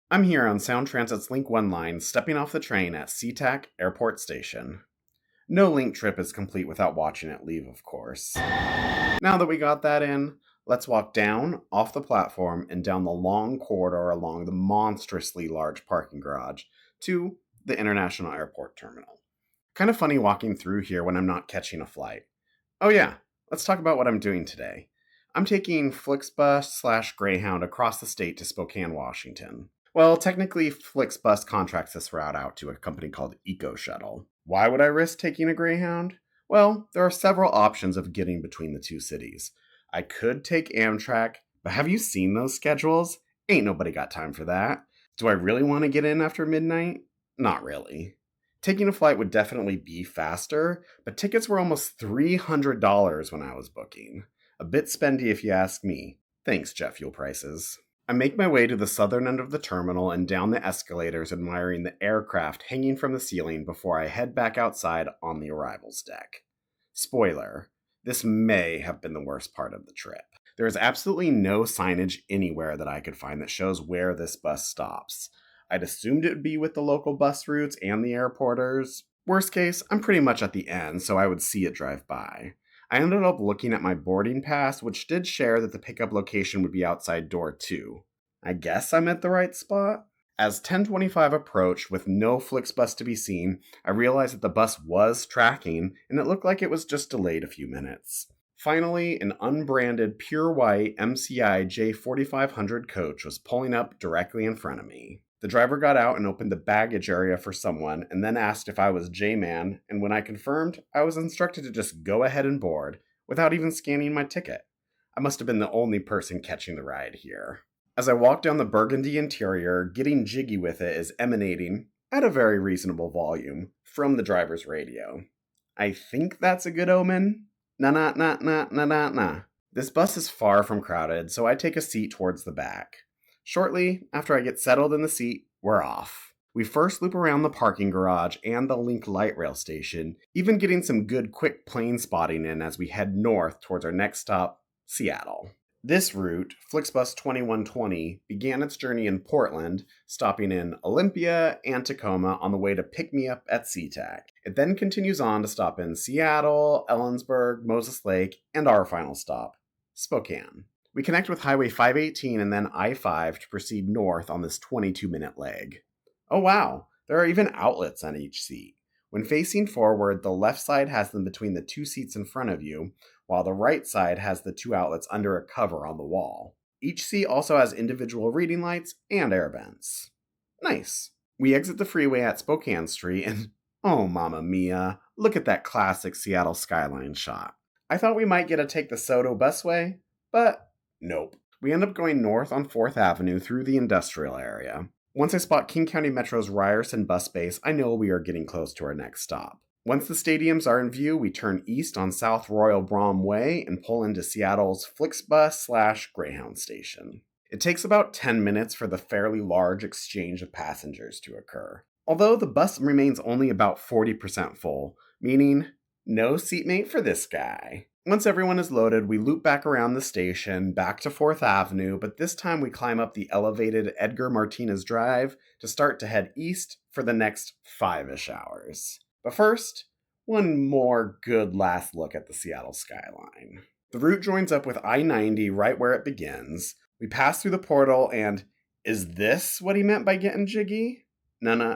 I'm here on Sound Transit's Link 1 line, stepping off the train at SeaTac Airport Station. No Link trip is complete without watching it leave, of course. Now that we got that in, let's walk down, off the platform, and down the long corridor along the monstrously large parking garage to the International Airport terminal. Kind of funny walking through here when I'm not catching a flight. Oh yeah, let's talk about what I'm doing today. I'm taking Flixbus/Greyhound across the state to Spokane, Washington. Well, technically, Flixbus contracts this route out to a company called EcoShuttle. Why would I risk taking a Greyhound? Well, there are several options of getting between the two cities. I could take Amtrak, but have you seen those schedules? Ain't nobody got time for that. Do I really want to get in after midnight? Not really. Taking a flight would definitely be faster, but tickets were almost $300 when I was booking. A bit spendy if you ask me. Thanks, jet fuel prices. I make my way to the southern end of the terminal and down the escalators, admiring the aircraft hanging from the ceiling before I head back outside on the arrivals deck. Spoiler, this may have been the worst part of the trip. There is absolutely no signage anywhere that I could find that shows where this bus stops. I'd assumed it would be with the local bus routes and the airporters. Worst case, I'm pretty much at the end, so I would see it drive by. I ended up looking at my boarding pass, which did share that the pickup location would be outside door 2. I guess I'm at the right spot? As 10:25 approached with no Flixbus to be seen, I realized that the bus was tracking, and it looked like it was just delayed a few minutes. Finally, an unbranded pure white MCI J4500 coach was pulling up directly in front of me. The driver got out and opened the baggage area for someone and then asked if I was J-Man, and when I confirmed, I was instructed to just go ahead and board without even scanning my ticket. I must have been the only person catching the ride here. As I walk down the burgundy interior, getting jiggy with it is emanating, at a very reasonable volume, from the driver's radio. I think that's a good omen. Na. This bus is far from crowded, so I take a seat towards the back. Shortly after I get settled in the seat, we're off. We first loop around the parking garage and the Link light rail station, even getting some good quick plane spotting in as we head north towards our next stop, Seattle. This route, Flixbus 2120, began its journey in Portland, stopping in Olympia and Tacoma on the way to pick me up at SeaTac. It then continues on to stop in Seattle, Ellensburg, Moses Lake, and our final stop, Spokane. We connect with Highway 518 and then I-5 to proceed north on this 22-minute leg. Oh wow, there are even outlets on each seat. When facing forward, the left side has them between the two seats in front of you, while the right side has the two outlets under a cover on the wall. Each seat also has individual reading lights and air vents. Nice. We exit the freeway at Spokane Street and, oh mamma mia, look at that classic Seattle skyline shot. I thought we might get to take the Soto busway, but nope. We end up going north on 4th Avenue through the industrial area. Once I spot King County Metro's Ryerson bus base, I know we are getting close to our next stop. Once the stadiums are in view, we turn east on South Royal Brom Way and pull into Seattle's Flixbus/Greyhound station. It takes about 10 minutes for the fairly large exchange of passengers to occur. Although the bus remains only about 40% full, meaning no seatmate for this guy. Once everyone is loaded, we loop back around the station, back to 4th Avenue, but this time we climb up the elevated Edgar Martinez Drive to start to head east for the next 5-ish hours. But first, one more good last look at the Seattle skyline. The route joins up with I-90 right where it begins. We pass through the portal and, is this what he meant by getting jiggy? Nah.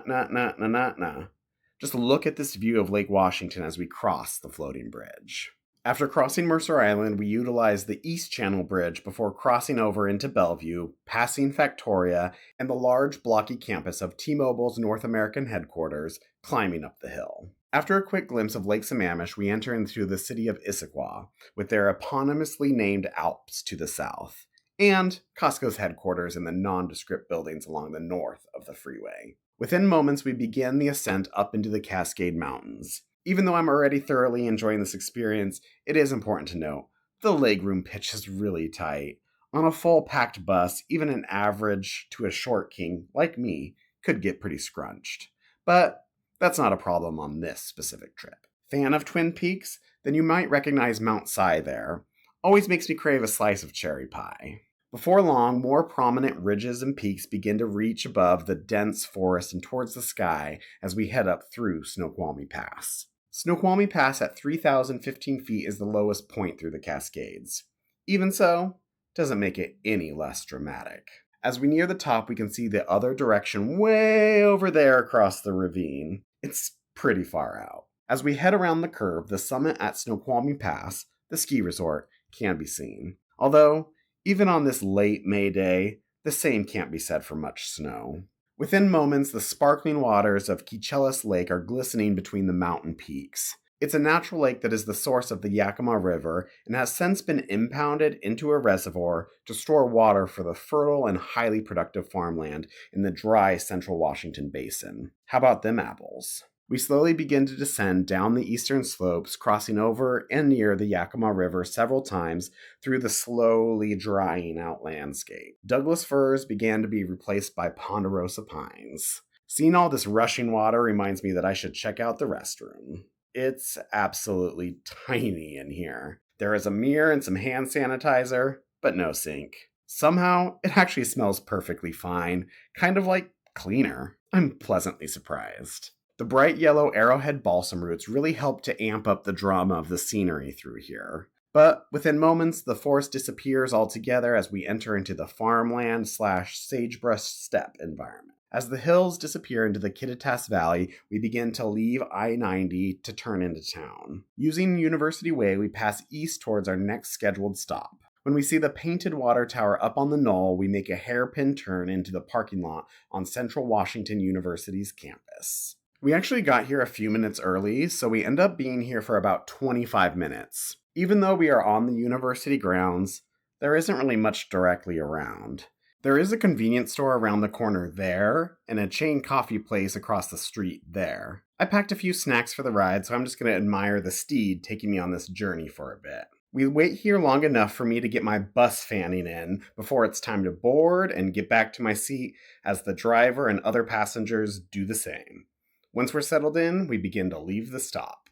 Just look at this view of Lake Washington as we cross the floating bridge. After crossing Mercer Island, we utilize the East Channel Bridge before crossing over into Bellevue, passing Factoria, and the large blocky campus of T-Mobile's North American headquarters, climbing up the hill. After a quick glimpse of Lake Sammamish, we enter into the city of Issaquah, with their eponymously named Alps to the south, and Costco's headquarters in the nondescript buildings along the north of the freeway. Within moments, we begin the ascent up into the Cascade Mountains. Even though I'm already thoroughly enjoying this experience, it is important to note, the legroom pitch is really tight. On a full-packed bus, even an average to a short king, like me, could get pretty scrunched. But that's not a problem on this specific trip. Fan of Twin Peaks? Then you might recognize Mount Si there. Always makes me crave a slice of cherry pie. Before long, more prominent ridges and peaks begin to reach above the dense forest and towards the sky as we head up through Snoqualmie Pass. Snoqualmie Pass at 3,015 feet is the lowest point through the Cascades. Even so, doesn't make it any less dramatic. As we near the top, we can see the other direction way over there across the ravine. It's pretty far out. As we head around the curve, the summit at Snoqualmie Pass, the ski resort, can be seen. Although, even on this late May day, the same can't be said for much snow. Within moments, the sparkling waters of Kechelis Lake are glistening between the mountain peaks. It's a natural lake that is the source of the Yakima River and has since been impounded into a reservoir to store water for the fertile and highly productive farmland in the dry central Washington Basin. How about them apples? We slowly begin to descend down the eastern slopes, crossing over and near the Yakima River several times through the slowly drying out landscape. Douglas firs began to be replaced by ponderosa pines. Seeing all this rushing water reminds me that I should check out the restroom. It's absolutely tiny in here. There is a mirror and some hand sanitizer, but no sink. Somehow, it actually smells perfectly fine, kind of like cleaner. I'm pleasantly surprised. The bright yellow arrowhead balsam roots really help to amp up the drama of the scenery through here. But within moments, the forest disappears altogether as we enter into the farmland/sagebrush steppe environment. As the hills disappear into the Kittitas Valley, we begin to leave I-90 to turn into town. Using University Way, we pass east towards our next scheduled stop. When we see the painted water tower up on the knoll, we make a hairpin turn into the parking lot on Central Washington University's campus. We actually got here a few minutes early, so we end up being here for about 25 minutes. Even though we are on the university grounds, there isn't really much directly around. There is a convenience store around the corner there, and a chain coffee place across the street there. I packed a few snacks for the ride, so I'm just going to admire the steed taking me on this journey for a bit. We wait here long enough for me to get my bus fanning in before it's time to board and get back to my seat as the driver and other passengers do the same. Once we're settled in, we begin to leave the stop.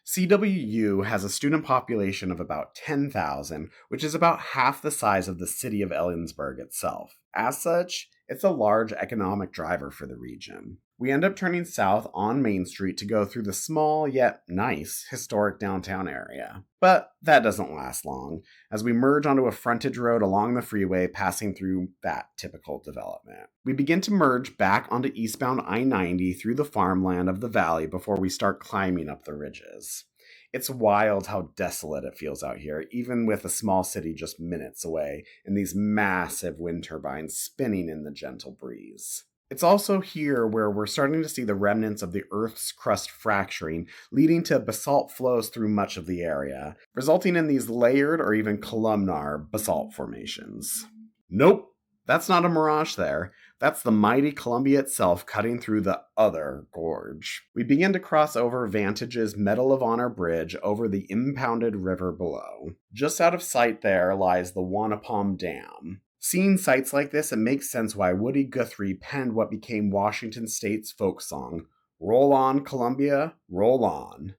CWU has a student population of about 10,000, which is about half the size of the city of Ellensburg itself. As such, it's a large economic driver for the region. We end up turning south on Main Street to go through the small yet nice historic downtown area. But that doesn't last long, as we merge onto a frontage road along the freeway passing through that typical development. We begin to merge back onto eastbound I-90 through the farmland of the valley before we start climbing up the ridges. It's wild how desolate it feels out here, even with a small city just minutes away, and these massive wind turbines spinning in the gentle breeze. It's also here where we're starting to see the remnants of the Earth's crust fracturing, leading to basalt flows through much of the area, resulting in these layered or even columnar basalt formations. Nope, that's not a mirage there. That's the mighty Columbia itself cutting through the other gorge. We begin to cross over Vantage's Medal of Honor Bridge over the impounded river below. Just out of sight there lies the Wanapum Dam. Seeing sights like this, it makes sense why Woody Guthrie penned what became Washington State's folk song, "Roll on, Columbia, roll on.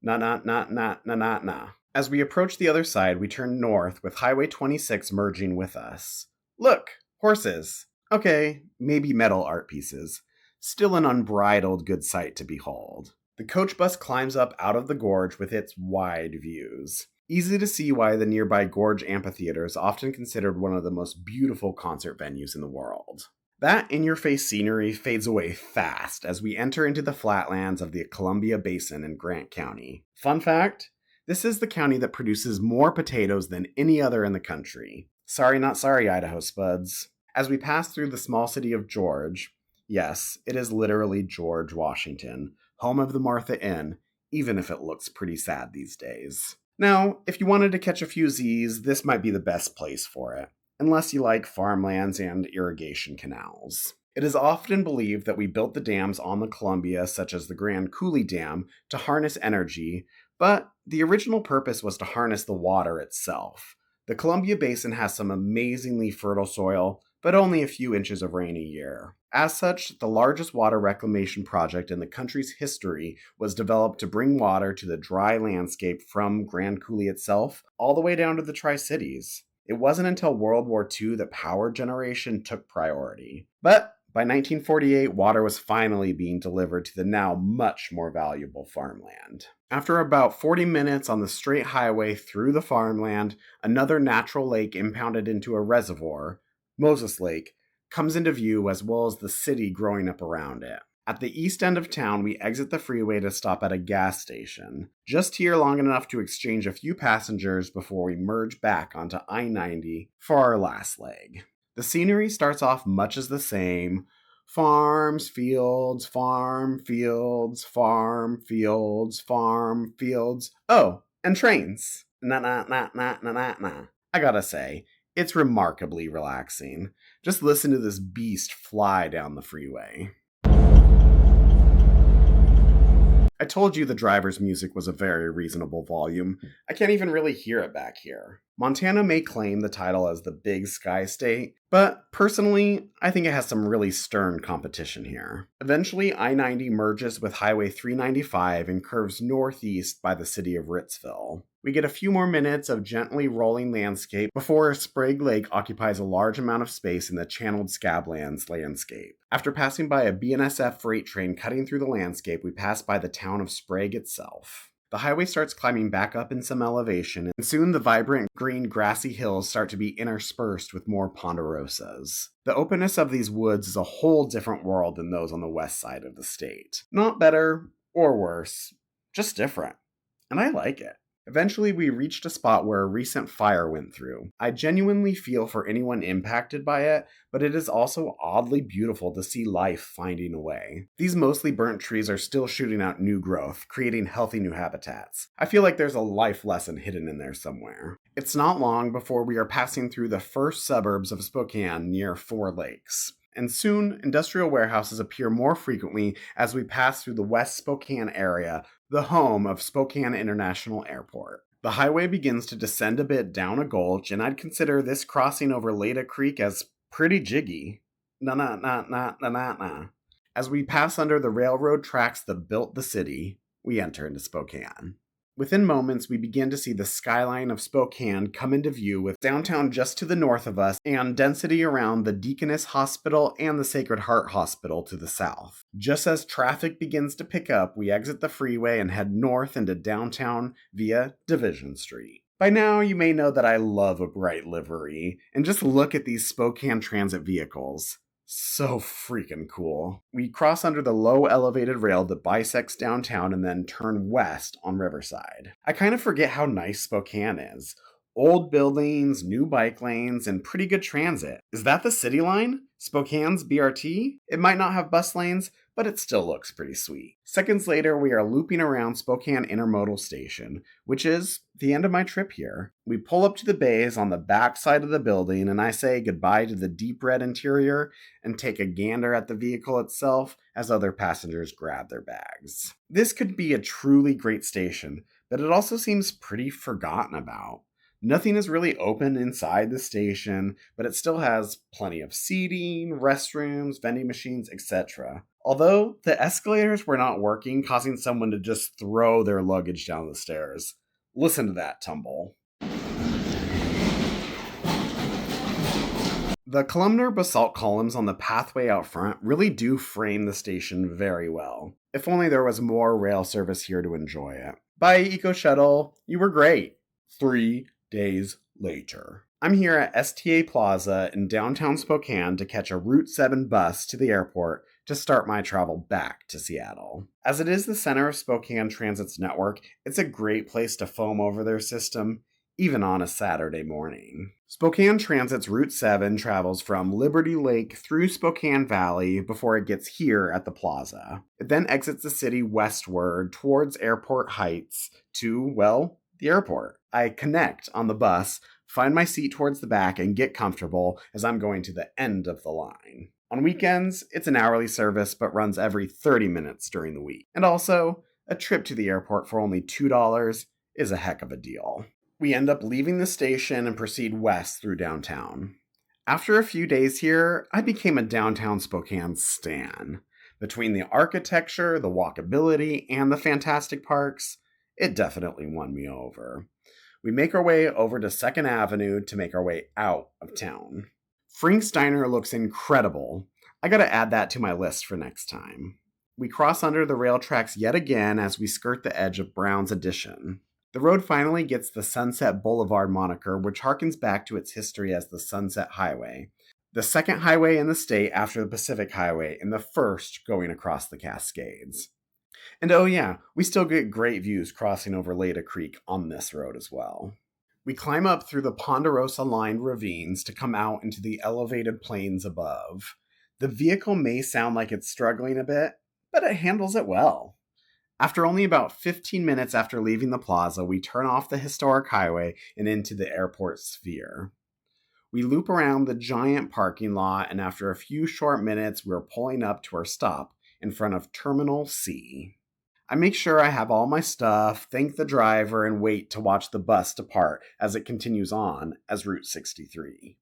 Na na na na na na na." As we approach the other side, we turn north with Highway 26 merging with us. Look, horses. Okay, maybe metal art pieces. Still an unbridled good sight to behold. The coach bus climbs up out of the gorge with its wide views. Easy to see why the nearby Gorge Amphitheater is often considered one of the most beautiful concert venues in the world. That in-your-face scenery fades away fast as we enter into the flatlands of the Columbia Basin in Grant County. Fun fact, this is the county that produces more potatoes than any other in the country. Sorry, not sorry, Idaho Spuds. As we pass through the small city of George, yes, it is literally George, Washington, home of the Martha Inn, even if it looks pretty sad these days. Now, if you wanted to catch a few Z's, this might be the best place for it, unless you like farmlands and irrigation canals. It is often believed that we built the dams on the Columbia, such as the Grand Coulee Dam, to harness energy, but the original purpose was to harness the water itself. The Columbia Basin has some amazingly fertile soil, but only a few inches of rain a year. As such, the largest water reclamation project in the country's history was developed to bring water to the dry landscape from Grand Coulee itself all the way down to the Tri-Cities. It wasn't until World War II that power generation took priority. But by 1948, water was finally being delivered to the now much more valuable farmland. After about 40 minutes on the straight highway through the farmland, another natural lake impounded into a reservoir, Moses Lake, comes into view, as well as the city growing up around it. At the east end of town, we exit the freeway to stop at a gas station, just here long enough to exchange a few passengers before we merge back onto I-90 for our last leg. The scenery starts off much as the same: farms, fields, farm, fields, farm, fields, farm, fields. Oh, and trains. Nah. I gotta say, it's remarkably relaxing. Just listen to this beast fly down the freeway. I told you the driver's music was a very reasonable volume. I can't even really hear it back here. Montana may claim the title as the Big Sky State, but personally, I think it has some really stern competition here. Eventually, I-90 merges with Highway 395 and curves northeast by the city of Ritzville. We get a few more minutes of gently rolling landscape before Sprague Lake occupies a large amount of space in the channeled Scablands landscape. After passing by a BNSF freight train cutting through the landscape, we pass by the town of Sprague itself. The highway starts climbing back up in some elevation, and soon the vibrant green grassy hills start to be interspersed with more ponderosas. The openness of these woods is a whole different world than those on the west side of the state. Not better or worse, just different. And I like it. Eventually, we reached a spot where a recent fire went through. I genuinely feel for anyone impacted by it, but it is also oddly beautiful to see life finding a way. These mostly burnt trees are still shooting out new growth, creating healthy new habitats. I feel like there's a life lesson hidden in there somewhere. It's not long before we are passing through the first suburbs of Spokane near Four Lakes. And soon, industrial warehouses appear more frequently as we pass through the West Spokane area, the home of Spokane International Airport. The highway begins to descend a bit down a gulch, and I'd consider this crossing over Leda Creek as pretty jiggy. As we pass under the railroad tracks that built the city, we enter into Spokane. Within moments, we begin to see the skyline of Spokane come into view, with downtown just to the north of us and density around the Deaconess Hospital and the Sacred Heart Hospital to the south. Just as traffic begins to pick up, we exit the freeway and head north into downtown via Division Street. By now, you may know that I love a bright livery, and just look at these Spokane transit vehicles. So freaking cool. We cross under the low elevated rail that bisects downtown and then turn west on Riverside. I kind of forget how nice Spokane is. Old buildings, new bike lanes, and pretty good transit. Is that the City Line? Spokane's BRT? It might not have bus lanes, but it still looks pretty sweet. Seconds later, we are looping around Spokane Intermodal Station, which is the end of my trip here. We pull up to the bays on the back side of the building, and I say goodbye to the deep red interior and take a gander at the vehicle itself as other passengers grab their bags. This could be a truly great station, but it also seems pretty forgotten about. Nothing is really open inside the station, but it still has plenty of seating, restrooms, vending machines, etc. Although the escalators were not working, causing someone to just throw their luggage down the stairs. Listen to that tumble. The columnar basalt columns on the pathway out front really do frame the station very well. If only there was more rail service here to enjoy it. Bye, EcoShuttle. You were great. 3 days later. I'm here at STA Plaza in downtown Spokane to catch a Route 7 bus to the airport to start my travel back to Seattle. As it is the center of Spokane Transit's network, it's a great place to foam over their system, even on a Saturday morning. Spokane Transit's Route 7 travels from Liberty Lake through Spokane Valley before it gets here at the plaza. It then exits the city westward towards Airport Heights to, well, the airport. I connect on the bus, find my seat towards the back, and get comfortable as I'm going to the end of the line. On weekends, it's an hourly service but runs every 30 minutes during the week. And also, a trip to the airport for only $2 is a heck of a deal. We end up leaving the station and proceed west through downtown. After a few days here, I became a downtown Spokane stan. Between the architecture, the walkability, and the fantastic parks, it definitely won me over. We make our way over to 2nd Avenue to make our way out of town. Frink's Diner looks incredible. I gotta add that to my list for next time. We cross under the rail tracks yet again as we skirt the edge of Brown's Addition. The road finally gets the Sunset Boulevard moniker, which harkens back to its history as the Sunset Highway, the second highway in the state after the Pacific Highway, and the first going across the Cascades. And oh yeah, we still get great views crossing over Leda Creek on this road as well. We climb up through the Ponderosa-lined ravines to come out into the elevated plains above. The vehicle may sound like it's struggling a bit, but it handles it well. After only about 15 minutes after leaving the plaza, we turn off the historic highway and into the airport sphere. We loop around the giant parking lot, and after a few short minutes, we're pulling up to our stop in front of Terminal C. I make sure I have all my stuff, thank the driver, and wait to watch the bus depart as it continues on as Route 63.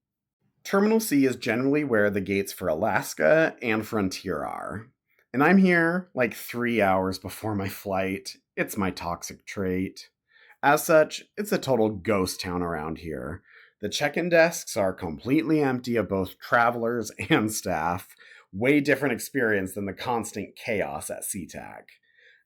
Terminal C is generally where the gates for Alaska and Frontier are. And I'm here like 3 hours before my flight. It's my toxic trait. As such, it's a total ghost town around here. The check-in desks are completely empty of both travelers and staff. Way different experience than the constant chaos at SeaTac.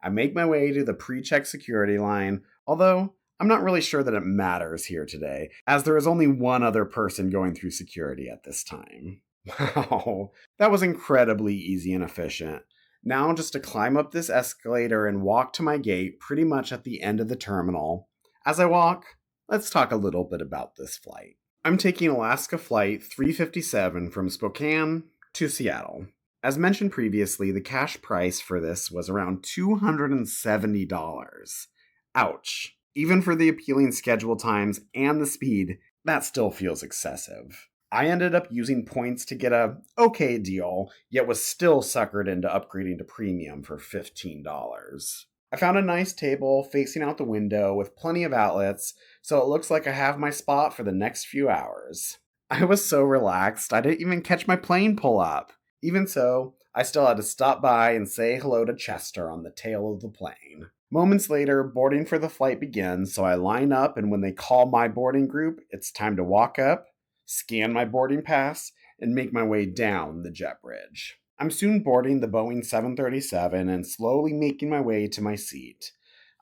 I make my way to the pre-check security line, although I'm not really sure that it matters here today, as there is only one other person going through security at this time. Wow, that was incredibly easy and efficient. Now just to climb up this escalator and walk to my gate pretty much at the end of the terminal. As I walk, let's talk a little bit about this flight. I'm taking Alaska Flight 357 from Spokane to Seattle. As mentioned previously, the cash price for this was around $270. Ouch. Even for the appealing schedule times and the speed, that still feels excessive. I ended up using points to get a okay deal, yet was still suckered into upgrading to premium for $15. I found a nice table facing out the window with plenty of outlets, so it looks like I have my spot for the next few hours. I was so relaxed, I didn't even catch my plane pull up. Even so, I still had to stop by and say hello to Chester on the tail of the plane. Moments later, boarding for the flight begins, so I line up, and when they call my boarding group, it's time to walk up, scan my boarding pass, and make my way down the jet bridge. I'm soon boarding the Boeing 737 and slowly making my way to my seat.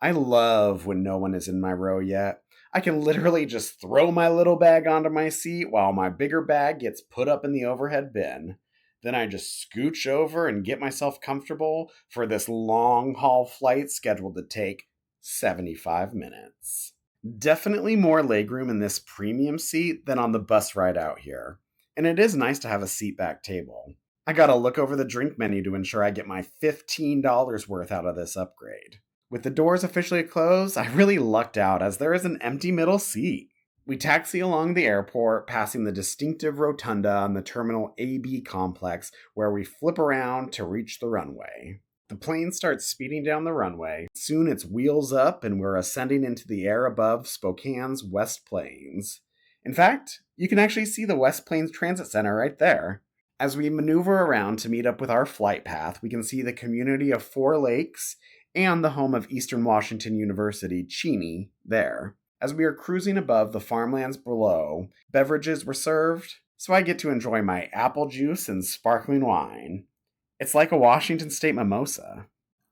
I love when no one is in my row yet. I can literally just throw my little bag onto my seat while my bigger bag gets put up in the overhead bin. Then I just scooch over and get myself comfortable for this long-haul flight scheduled to take 75 minutes. Definitely more legroom in this premium seat than on the bus ride out here. And it is nice to have a seat back table. I gotta look over the drink menu to ensure I get my $15 worth out of this upgrade. With the doors officially closed, I really lucked out as there is an empty middle seat. We taxi along the airport, passing the distinctive rotunda on the Terminal AB complex, where we flip around to reach the runway. The plane starts speeding down the runway. Soon it's wheels up and we're ascending into the air above Spokane's West Plains. In fact, you can actually see the West Plains Transit Center right there. As we maneuver around to meet up with our flight path, we can see the community of Four Lakes and the home of Eastern Washington University, Cheney, there. As we are cruising above the farmlands below, beverages were served, so I get to enjoy my apple juice and sparkling wine. It's like a Washington State mimosa.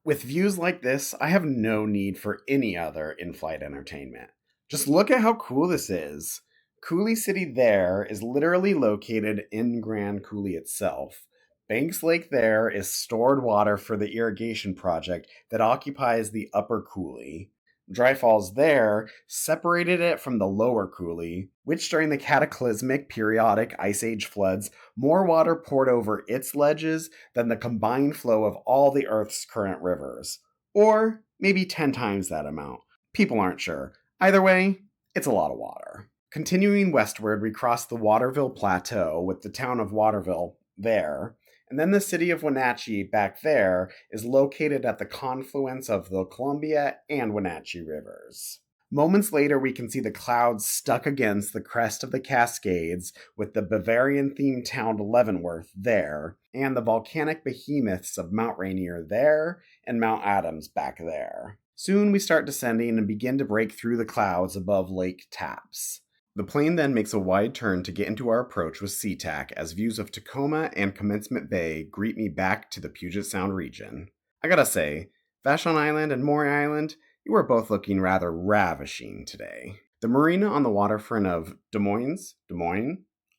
With views like this, I have no need for any other in-flight entertainment. Just look at how cool this is. Coulee City there is literally located in Grand Coulee itself. Banks Lake there is stored water for the irrigation project that occupies the upper Coulee. Dry Falls there separated it from the lower Coulee, which during the cataclysmic periodic Ice Age floods, more water poured over its ledges than the combined flow of all the Earth's current rivers. Or maybe 10 times that amount. People aren't sure. Either way, it's a lot of water. Continuing westward, we cross the Waterville Plateau with the town of Waterville there, and then the city of Wenatchee back there is located at the confluence of the Columbia and Wenatchee rivers. Moments later, we can see the clouds stuck against the crest of the Cascades with the Bavarian-themed town Leavenworth there, and the volcanic behemoths of Mount Rainier there and Mount Adams back there. Soon we start descending and begin to break through the clouds above Lake Tapps. The plane then makes a wide turn to get into our approach with SeaTac as views of Tacoma and Commencement Bay greet me back to the Puget Sound region. I gotta say, Vashon Island and Maury Island, you are both looking rather ravishing today. The marina on the waterfront of Des Moines?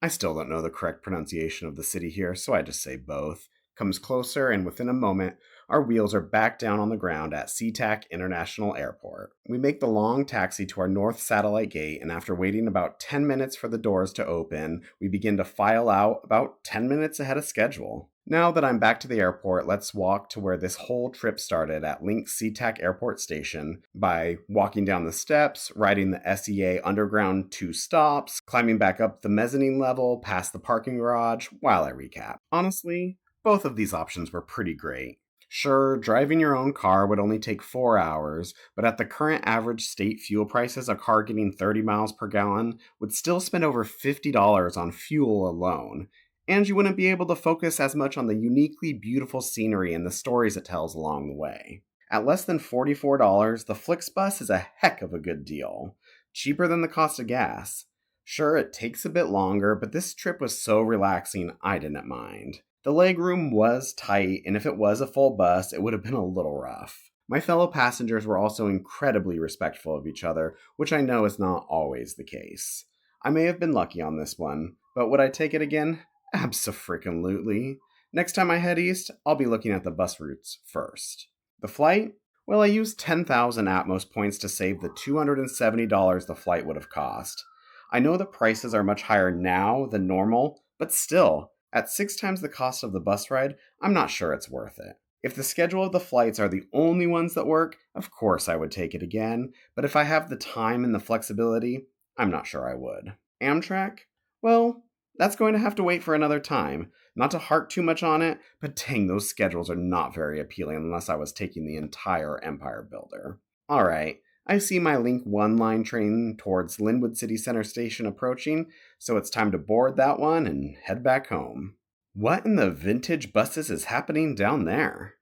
I still don't know the correct pronunciation of the city here, so I just say both. Comes closer, and within a moment, our wheels are back down on the ground at SeaTac International Airport. We make the long taxi to our north satellite gate, and after waiting about 10 minutes for the doors to open, we begin to file out about 10 minutes ahead of schedule. Now that I'm back to the airport, let's walk to where this whole trip started at Link SeaTac Airport Station by walking down the steps, riding the SEA Underground 2 stops, climbing back up the mezzanine level past the parking garage while I recap. Honestly, both of these options were pretty great. Sure, driving your own car would only take 4 hours, but at the current average state fuel prices, a car getting 30 miles per gallon would still spend over $50 on fuel alone. And you wouldn't be able to focus as much on the uniquely beautiful scenery and the stories it tells along the way. At less than $44, the Flixbus is a heck of a good deal. Cheaper than the cost of gas. Sure, it takes a bit longer, but this trip was so relaxing I didn't mind. The legroom was tight, and if it was a full bus, it would have been a little rough. My fellow passengers were also incredibly respectful of each other, which I know is not always the case. I may have been lucky on this one, but would I take it again? Abso-freaking-lutely. Next time I head east, I'll be looking at the bus routes first. The flight? Well, I used 10,000 Atmos points to save the $270 the flight would have cost. I know the prices are much higher now than normal, but still, at 6 times the cost of the bus ride, I'm not sure it's worth it. If the schedule of the flights are the only ones that work, of course I would take it again, but if I have the time and the flexibility, I'm not sure I would. Amtrak? Well, that's going to have to wait for another time. Not to harp too much on it, but dang, those schedules are not very appealing unless I was taking the entire Empire Builder. Alright, I see my Link 1 line train towards Linwood City Center Station approaching, so it's time to board that one and head back home. What in the vintage buses is happening down there?